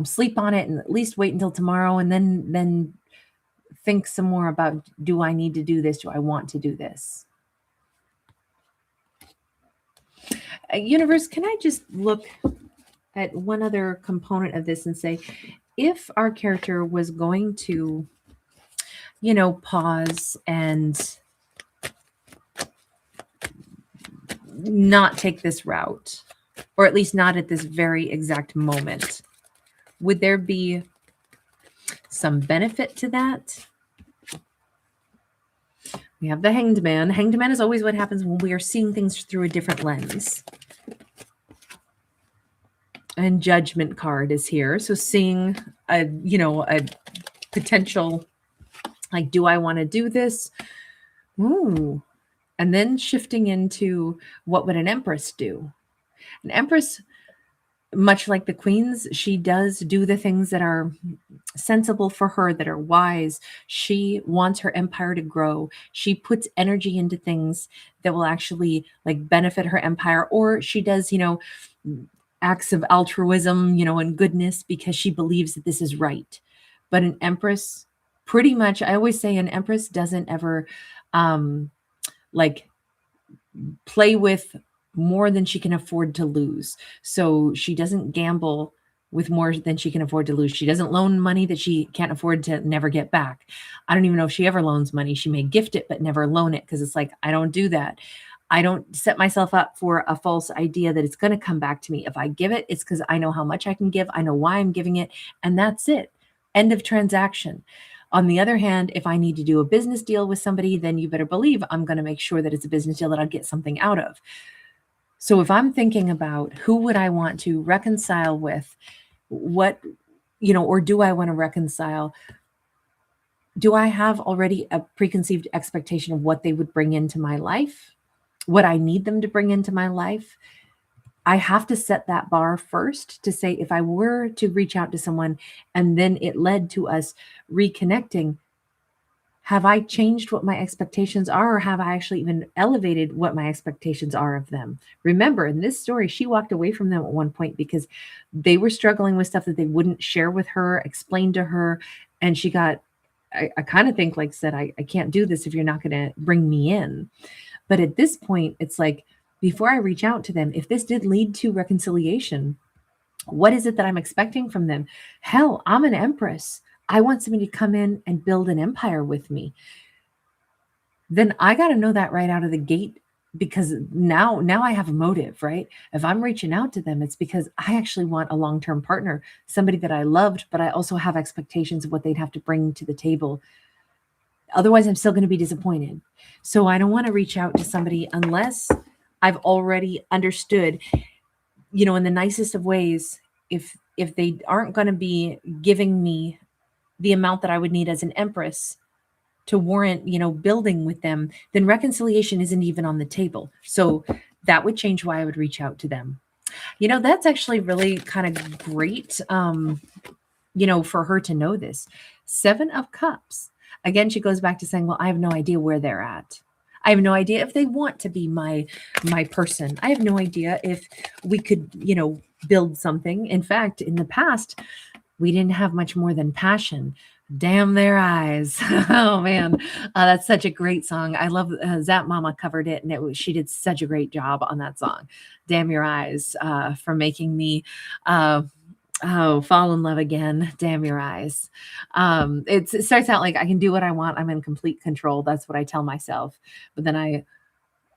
sleep on it and at least wait until tomorrow and then think some more about, do I need to do this? Do I want to do this? Universe, can I just look at one other component of this and say, if our character was going to pause and not take this route, or at least not at this very exact moment? Would there be some benefit to that? We have the Hanged Man. Hanged Man is always what happens when we are seeing things through a different lens. And Judgment card is here. So seeing a potential, like, do I want to do this? Ooh. And then shifting into what would an Empress do? An Empress, much like the Queens, she does do the things that are sensible for her, that are wise. She wants her empire to grow. She puts energy into things that will actually like benefit her empire, or she does, acts of altruism, and goodness because she believes that this is right. But an Empress, pretty much, I always say an Empress doesn't ever like play with more than she can afford to lose. So she doesn't gamble with more than she can afford to lose. She doesn't loan money that she can't afford to never get back. I don't even know if she ever loans money. She may gift it, but never loan it, because it's like, I don't do that. I don't set myself up for a false idea that it's going to come back to me. If I give it, it's because I know how much I can give. I know why I'm giving it. And that's it. End of transaction. On the other hand, if I need to do a business deal with somebody, then you better believe I'm going to make sure that it's a business deal that I'll get something out of. So if I'm thinking about who would I want to reconcile with, what, or do I want to reconcile? Do I have already a preconceived expectation of what they would bring into my life? What I need them to bring into my life? I have to set that bar first to say, if I were to reach out to someone and then it led to us reconnecting, have I changed what my expectations are, or have I actually even elevated what my expectations are of them? Remember, in this story, she walked away from them at one point because they were struggling with stuff that they wouldn't share with her, explain to her. And she got, I kind of think, like said, I can't do this if you're not going to bring me in. But at this point, it's like, before I reach out to them, if this did lead to reconciliation, what is it that I'm expecting from them? Hell, I'm an Empress. I want somebody to come in and build an empire with me. Then I got to know that right out of the gate, because now I have a motive, right? If I'm reaching out to them, it's because I actually want a long-term partner, somebody that I loved, but I also have expectations of what they'd have to bring to the table. Otherwise, I'm still going to be disappointed. So I don't want to reach out to somebody unless I've already understood, in the nicest of ways, if they aren't going to be giving me the amount that I would need as an Empress to warrant, building with them, then reconciliation isn't even on the table. So that would change why I would reach out to them. That's actually really kind of great, for her to know this. 7 of Cups. Again, she goes back to saying, well, I have no idea where they're at. I have no idea if they want to be my person. I have no idea if we could, build something. In fact, in the past, we didn't have much more than passion. Damn their eyes. Oh man, that's such a great song. I love Zap Mama covered it, and she did such a great job on that song. Damn your eyes, for making me fall in love again. Damn your eyes. It starts out like, I can do what I want. I'm in complete control. That's what I tell myself. But then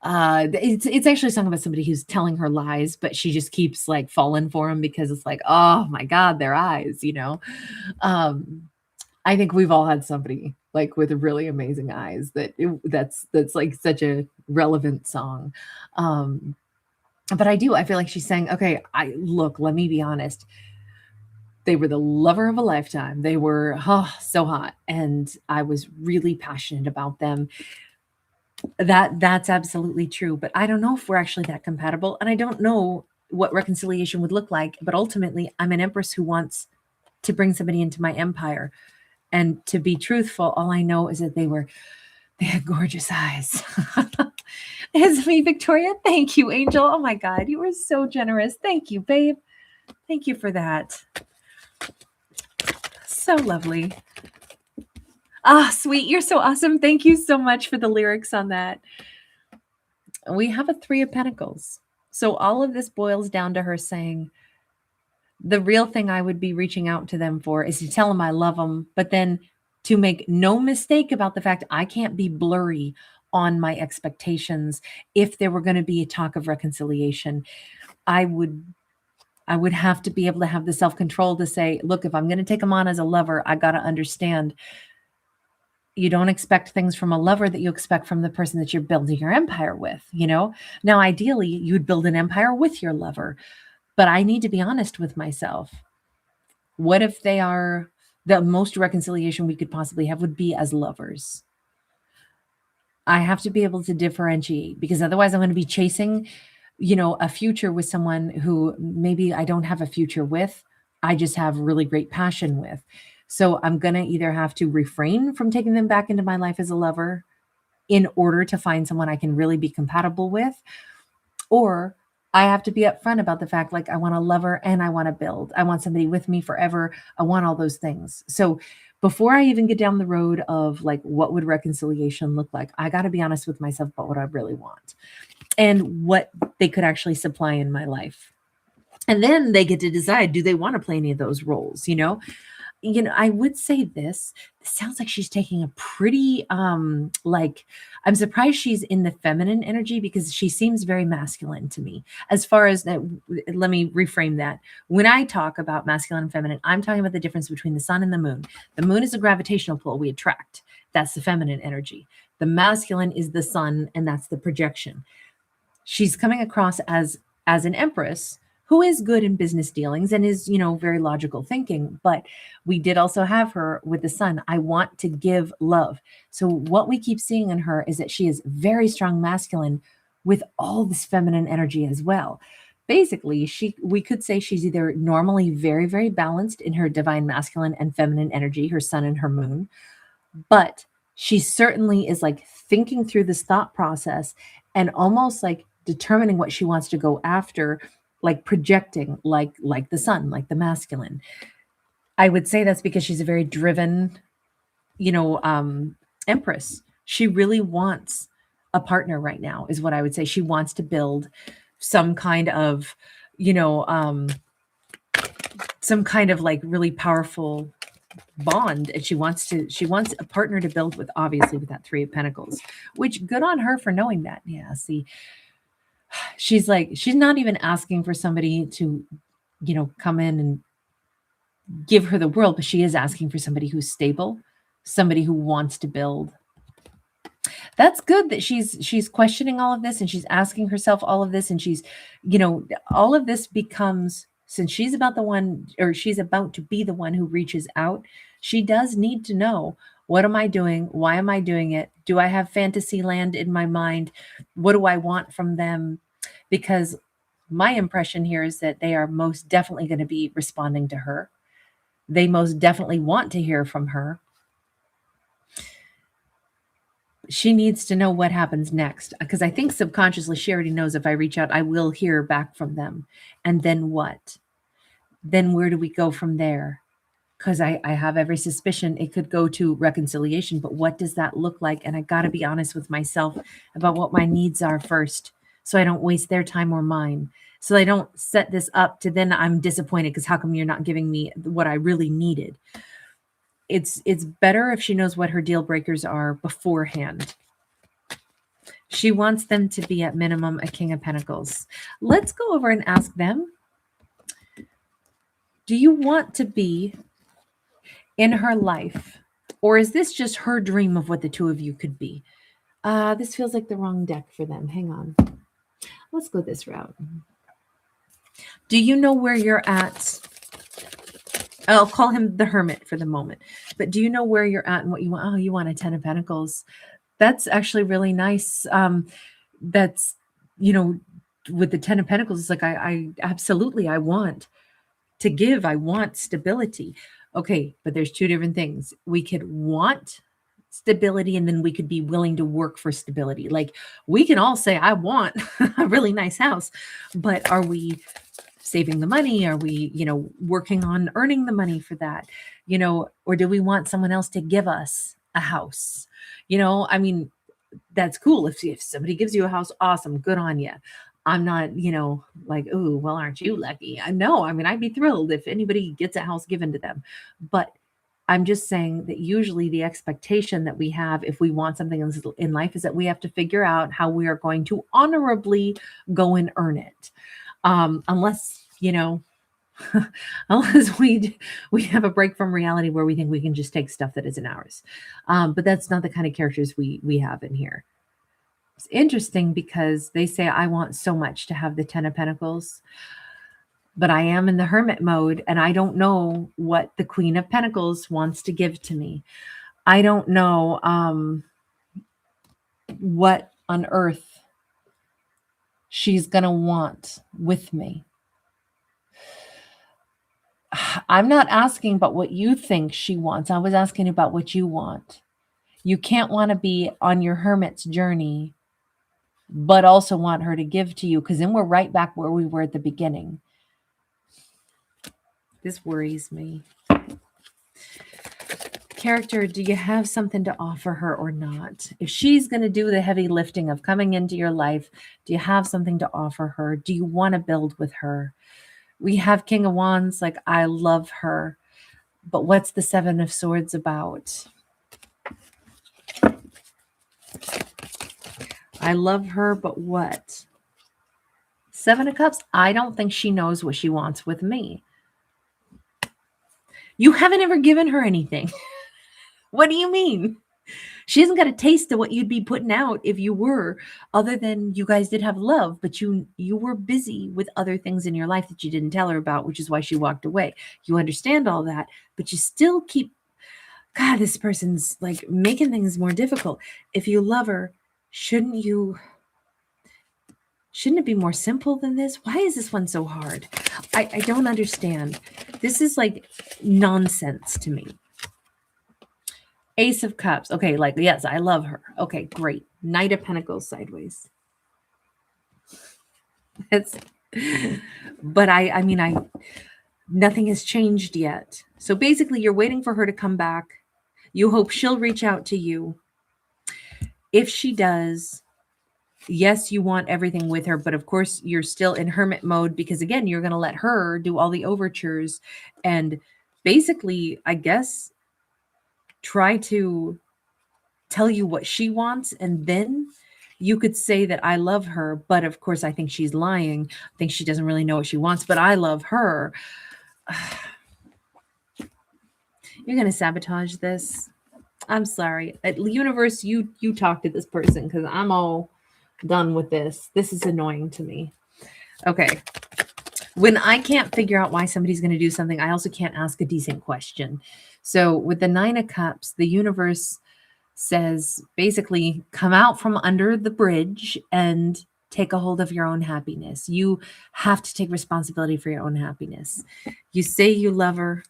it's actually a song about somebody who's telling her lies, but she just keeps like falling for them, because it's like, oh my God, their eyes, I think we've all had somebody like with really amazing eyes that's like such a relevant song. But I feel like she's saying, okay, let me be honest. They were the lover of a lifetime. They were so hot. And I was really passionate about them. That's absolutely true. But I don't know if we're actually that compatible. And I don't know what reconciliation would look like. But ultimately, I'm an Empress who wants to bring somebody into my empire. And to be truthful, all I know is that they had gorgeous eyes. It's me, Victoria. Thank you, Angel. Oh my God, you were so generous. Thank you, babe. Thank you for that. So lovely. Sweet. You're so awesome. Thank you so much for the lyrics on that. We have a 3 of Pentacles. So all of this boils down to her saying, the real thing I would be reaching out to them for is to tell them I love them, but then to make no mistake about the fact I can't be blurry on my expectations. If there were going to be a talk of reconciliation, I would have to be able to have the self-control to say, look, if I'm going to take him on as a lover, I got to understand you don't expect things from a lover that you expect from the person that you're building your empire with, you know? Now, ideally, you'd build an empire with your lover, but I need to be honest with myself. What if they are the most reconciliation we could possibly have would be as lovers? I have to be able to differentiate, because otherwise I'm going to be chasing, a future with someone who maybe I don't have a future with. I just have really great passion with. So I'm going to either have to refrain from taking them back into my life as a lover in order to find someone I can really be compatible with, or I have to be upfront about the fact, like, I want a lover and I want to build. I want somebody with me forever. I want all those things. So before I even get down the road of like, what would reconciliation look like, I got to be honest with myself about what I really want and what they could actually supply in my life. And then they get to decide, do they want to play any of those roles? I would say this sounds like she's taking a pretty, I'm surprised she's in the feminine energy, because she seems very masculine to me. As far as that, let me reframe that. When I talk about masculine and feminine, I'm talking about the difference between the sun and the moon. The moon is a gravitational pull we attract. That's the feminine energy. The masculine is the sun, and that's the projection. She's coming across as an empress who is good in business dealings and is, very logical thinking. But we did also have her with the sun. I want to give love. So what we keep seeing in her is that she is very strong masculine with all this feminine energy as well. Basically, we could say she's either normally very, very balanced in her divine masculine and feminine energy, her sun and her moon, but she certainly is like thinking through this thought process and almost like determining what she wants to go after, like projecting, like the sun, like the masculine. I would say that's because she's a very driven, empress. She really wants a partner right now, is what I would say. She wants to build some kind of, some kind of like really powerful bond, and she wants a partner to build with, obviously with that Three of Pentacles, which good on her for knowing that. Yeah, see, she's not even asking for somebody to, come in and give her the world, but she is asking for somebody who's stable, somebody who wants to build. That's good that she's questioning all of this, and she's asking herself all of this, and she's, all of this becomes, since she's about to be the one who reaches out, she does need to know, what am I doing? Why am I doing it? Do I have fantasy land in my mind? What do I want from them? Because my impression here is that they are most definitely going to be responding to her. They most definitely want to hear from her. She needs to know what happens next, because I think subconsciously she already knows, if I reach out, I will hear back from them. And then what? Then where do we go from there? Because I have every suspicion it could go to reconciliation, but what does that look like? And I got to be honest with myself about what my needs are first, so I don't waste their time or mine. So I don't set this up to then I'm disappointed because how come you're not giving me what I really needed? It's better if she knows what her deal breakers are beforehand. She wants them to be at minimum a King of Pentacles. Let's go over and ask them, do you want to be in her life, or is this just her dream of what the two of you could be? This feels like the wrong deck for them. Hang on. Let's go this route. Do you know where you're at? I'll call him the Hermit for the moment. But do you know where you're at and what you want? Oh, you want a 10 of Pentacles. That's actually really nice. That's, with the 10 of Pentacles, it's like, I absolutely, I want to give. I want stability. Okay, but there's two different things. We could want stability, and then we could be willing to work for stability. Like, we can all say, I want a really nice house, but are we saving the money? Are we, working on earning the money for that? Or do we want someone else to give us a house? I mean, that's cool. If somebody gives you a house, awesome, good on you. I'm not, like, oh, well, aren't you lucky? No, I mean, I'd be thrilled if anybody gets a house given to them. But I'm just saying that usually the expectation that we have if we want something in life is that we have to figure out how we are going to honorably go and earn it. Unless, unless we have a break from reality where we think we can just take stuff that isn't ours. But that's not the kind of characters we have in here. It's interesting because they say I want so much to have the 10 of Pentacles, but I am in the Hermit mode and I don't know what the Queen of Pentacles wants to give to me. I don't know what on earth she's going to want with me. I'm not asking about what you think she wants. I was asking about what you want. You can't want to be on your hermit's journey, but also want her to give to you, because then we're right back where we were at the beginning. This worries me. Character, do you have something to offer her or not? If she's going to do the heavy lifting of coming into your life, do you have something to offer her? Do you want to build with her? We have King of Wands, like I love her, but what's the Seven of Swords about? I love her, but what? Seven of Cups, I don't think she knows what she wants with me. You haven't ever given her anything. What do you mean? She hasn't got a taste of what you'd be putting out if you were, other than you guys did have love, but you were busy with other things in your life that you didn't tell her about, which is why she walked away. You understand all that, but you still keep, God, this person's like making things more difficult. If you love her, shouldn't it be more simple than this? Why is this one so hard? I don't understand. This is like nonsense to me. Ace of Cups. Okay, like, yes, I love her. Okay, great. Knight of Pentacles sideways. But I mean, nothing has changed yet. So basically, you're waiting for her to come back. You hope she'll reach out to you. If she does, yes, you want everything with her, but of course, you're still in hermit mode because, again, you're going to let her do all the overtures and basically, I guess, try to tell you what she wants, and then you could say that I love her, but of course I think she's lying. I think she doesn't really know what she wants, but I love her. You're going to sabotage this. I'm sorry. Universe, you talk to this person because I'm all done with this. This is annoying to me. Okay. When I can't figure out why somebody's going to do something, I also can't ask a decent question. So with the Nine of Cups, the universe says basically come out from under the bridge and take a hold of your own happiness. You have to take responsibility for your own happiness. You say you love her.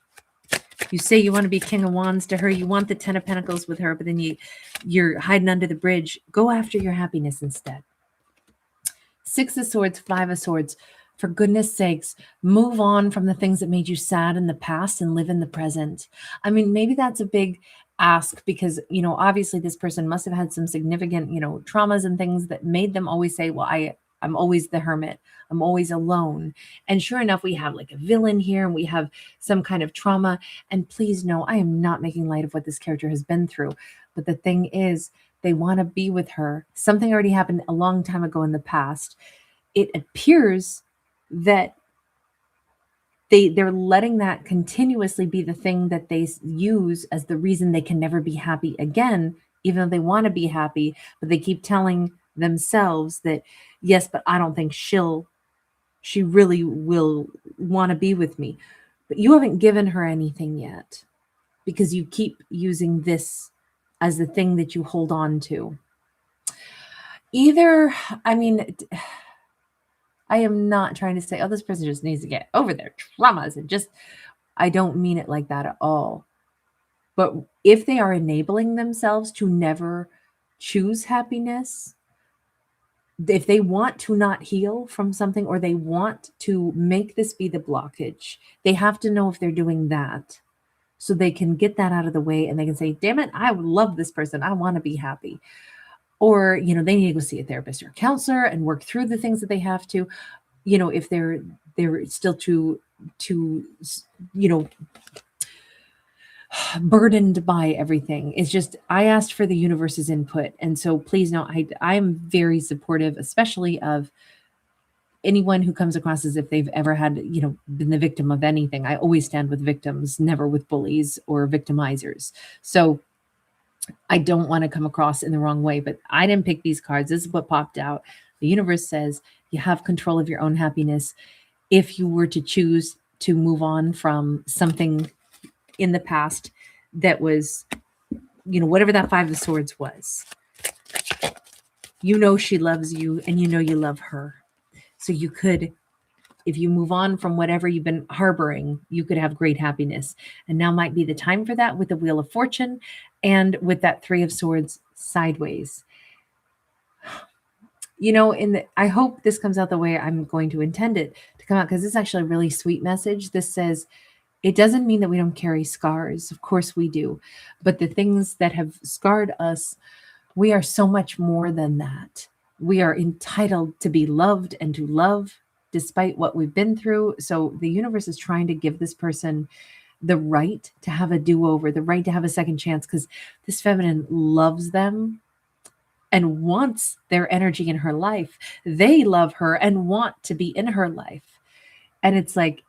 You say you want to be King of Wands to her. You want the 10 of Pentacles with her, but then you're hiding under the bridge. Go after your happiness instead. Six of Swords, Five of Swords. For goodness sakes, move on from the things that made you sad in the past and live in the present. I mean, maybe that's a big ask because, obviously this person must have had some significant, traumas and things that made them always say, well, I'm always the hermit. I'm always alone. And sure enough, we have like a villain here and we have some kind of trauma. And please know, I am not making light of what this character has been through. But the thing is, they want to be with her. Something already happened a long time ago in the past. It appears that they're letting that continuously be the thing that they use as the reason they can never be happy again, even though they want to be happy, but they keep telling themselves that, yes, but I don't think she really will want to be with me. But you haven't given her anything yet because you keep using this as the thing that you hold on to. I am not trying to say, oh, this person just needs to get over their traumas and I don't mean it like that at all. But if they are enabling themselves to never choose happiness, if they want to not heal from something or they want to make this be the blockage, they have to know if they're doing that so they can get that out of the way and they can say, damn it, I love this person. I want to be happy. Or, they need to go see a therapist or a counselor and work through the things that they have to, if they're still too burdened by everything. It's just I asked for the universe's input, and so please know I'm very supportive, especially of anyone who comes across as if they've ever had, been the victim of anything. I always stand with victims, never with bullies or victimizers. So I don't want to come across in the wrong way, but I didn't pick these cards. This is what popped out. The universe says you have control of your own happiness if you were to choose to move on from something in the past that was, whatever that Five of Swords was. She loves you and you love her. So you could, if you move on from whatever you've been harboring, you could have great happiness. And now might be the time for that with the Wheel of Fortune and with that Three of Swords sideways. I hope this comes out the way I'm going to intend it to come out, because this is actually a really sweet message. This says, it doesn't mean that we don't carry scars. Of course we do. But the things that have scarred us, we are so much more than that. We are entitled to be loved and to love despite what we've been through. So the universe is trying to give this person the right to have a do-over, the right to have a second chance, because this feminine loves them and wants their energy in her life. They love her and want to be in her life. And it's like,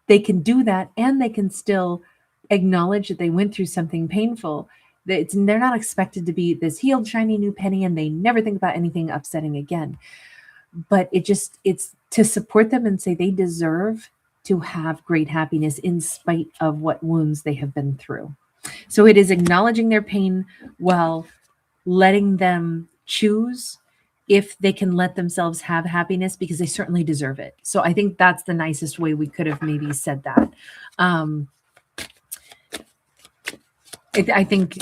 they can do that, and they can still acknowledge that they went through something painful. They're not expected to be this healed, shiny new penny, and they never think about anything upsetting again. But it's to support them and say they deserve to have great happiness in spite of what wounds they have been through. So it is acknowledging their pain while letting them choose if they can let themselves have happiness, because they certainly deserve it. So I think that's the nicest way we could have maybe said that. I think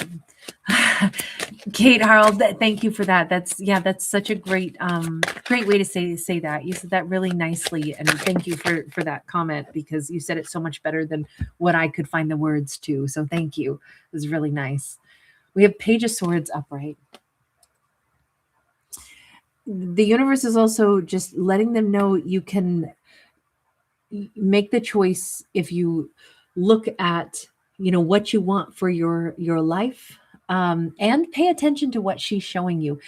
Kate Harold, thank you for that. That's such a great way to say that. You said that really nicely, and thank you for that comment, because you said it so much better than what I could find the words to. So thank you. It was really nice. We have Page of Swords upright. The universe is also just letting them know you can make the choice if you look at, what you want for your life, and pay attention to what she's showing you.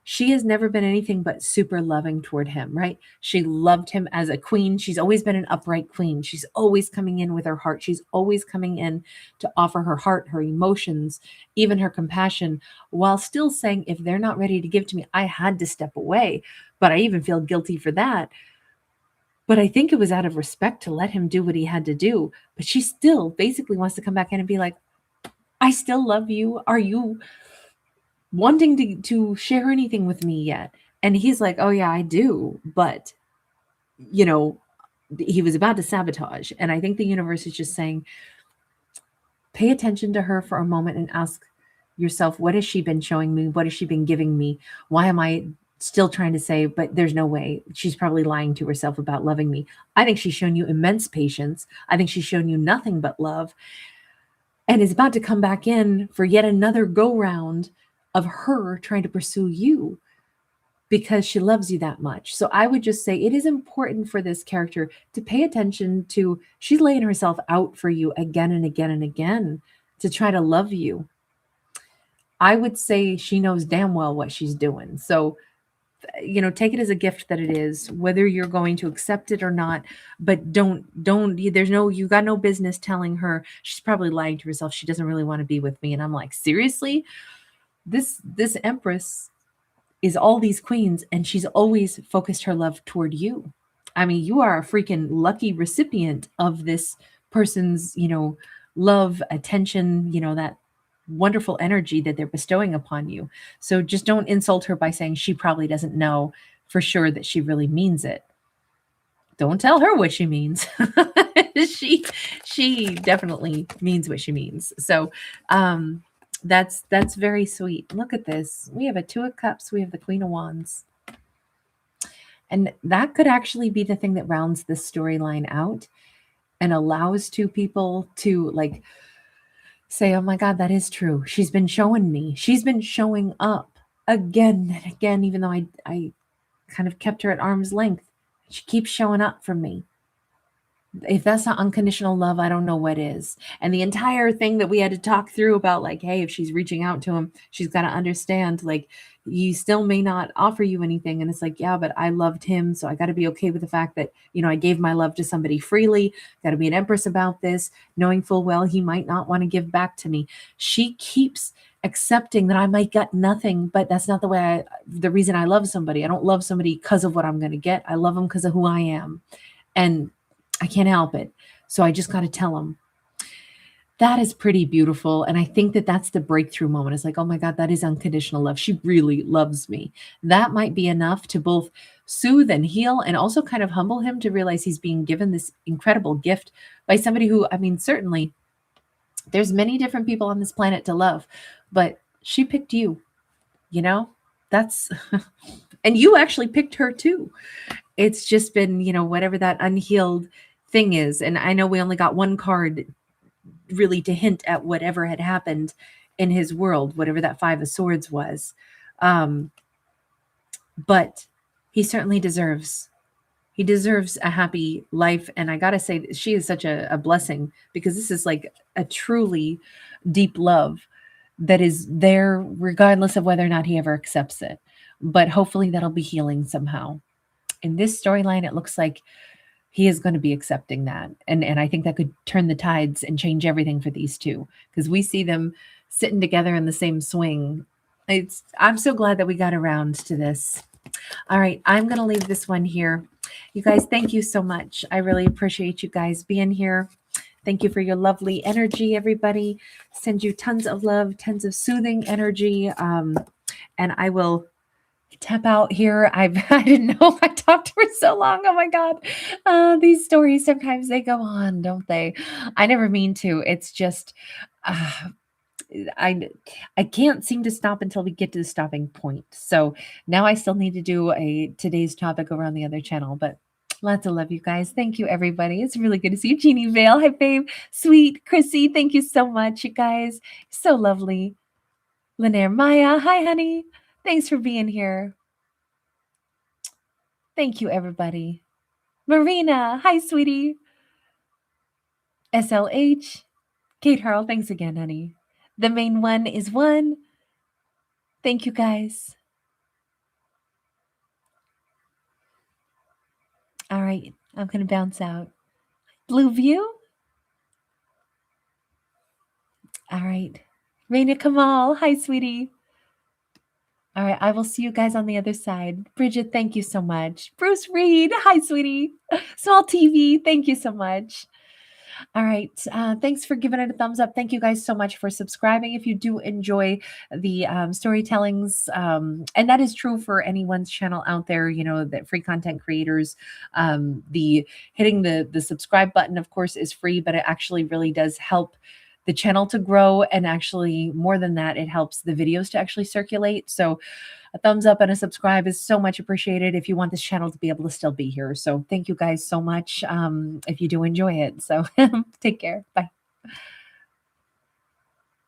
She has never been anything but super loving toward him, right? She loved him as a queen. She's always been an upright queen. She's always coming in with her heart. She's always coming in to offer her heart, her emotions, even her compassion, while still saying, if they're not ready to give to me, I had to step away. But I even feel guilty for that. But I think it was out of respect to let him do what he had to do. But she still basically wants to come back in and be like, I still love you. Are you wanting to share anything with me yet? And he's like, oh yeah, I do. But, he was about to sabotage. And I think the universe is just saying, pay attention to her for a moment and ask yourself, what has she been showing me? What has she been giving me? Why am I still trying to say, but there's no way? She's probably lying to herself about loving me. I think she's shown you immense patience. I think she's shown you nothing but love, and is about to come back in for yet another go round of her trying to pursue you because she loves you that much. So I would just say it is important for this character to pay attention to, she's laying herself out for you again and again and again to try to love you. I would say she knows damn well what she's doing. So, take it as a gift that it is, whether you're going to accept it or not. But you got no business telling her. She's probably lying to herself. She doesn't really want to be with me. And I'm like, seriously? This Empress is all these queens, and she's always focused her love toward you. I mean, you are a freaking lucky recipient of this person's, love, attention, that wonderful energy that they're bestowing upon you. So just don't insult her by saying she probably doesn't know for sure that she really means it. Don't tell her what she means. she definitely means what she means. So that's very sweet. Look at this. We have a Two of Cups. We have the Queen of Wands. And that could actually be the thing that rounds this storyline out and allows two people to say, oh my God, that is true. She's been showing me. She's been showing up again and again, even though I kind of kept her at arm's length. She keeps showing up for me. If that's not unconditional love, I don't know what is. And the entire thing that we had to talk through about, like, hey, if she's reaching out to him, she's got to understand, like, he still may not offer you anything. And it's like, yeah, but I loved him. So I got to be okay with the fact that, I gave my love to somebody freely. Got to be an empress about this, knowing full well he might not want to give back to me. She keeps accepting that I might get nothing, but that's not the reason I love somebody. I don't love somebody because of what I'm going to get. I love them because of who I am. And I can't help it. So I just got to tell them. That is pretty beautiful. And I think that that's the breakthrough moment. It's like, oh my God, that is unconditional love. She really loves me. That might be enough to both soothe and heal and also kind of humble him to realize he's being given this incredible gift by somebody who, I mean, certainly there's many different people on this planet to love, but she picked you, that's, and you actually picked her too. It's just been, whatever that unhealed thing is. And I know we only got one card really to hint at whatever had happened in his world, whatever that Five of Swords was. But he certainly deserves a happy life. And I got to say, she is such a blessing, because this is like a truly deep love that is there regardless of whether or not he ever accepts it. But hopefully that'll be healing somehow. In this storyline, it looks like he is going to be accepting that. And I think that could turn the tides and change everything for these two, because we see them sitting together in the same swing. I'm so glad that we got around to this. All right, I'm going to leave this one here. You guys, thank you so much. I really appreciate you guys being here. Thank you for your lovely energy, everybody. Send you tons of love, tons of soothing energy. And I will tap out here. I didn't know I talked for so long. Oh my God. These stories, sometimes they go on, don't they? I never mean to. It's just, I can't seem to stop until we get to the stopping point. So now I still need to do today's topic over on the other channel, but lots of love, you guys. Thank you, everybody. It's really good to see you. Jeannie Vale. Hi, babe. Sweet. Chrissy. Thank you so much, you guys. So lovely. Linaire Maya. Hi, honey. Thanks for being here. Thank you, everybody. Marina. Hi, sweetie. SLH. Kate Harrell. Thanks again, honey. The main one is one. Thank you, guys. All right. I'm going to bounce out. Blue View. All right. Raina Kamal. Hi, sweetie. All right. I will see you guys on the other side. Bridget, thank you so much. Bruce Reed. Hi, sweetie. Small TV. Thank you so much. All right. Thanks for giving it a thumbs up. Thank you guys so much for subscribing. If you do enjoy the storytellings, and that is true for anyone's channel out there, that free content creators, the hitting the subscribe button, of course, is free, but it actually really does help the channel to grow. And actually, more than that, it helps the videos to actually circulate. So a thumbs up and a subscribe is so much appreciated if you want this channel to be able to still be here. So thank you guys so much if you do enjoy it. So take care. Bye.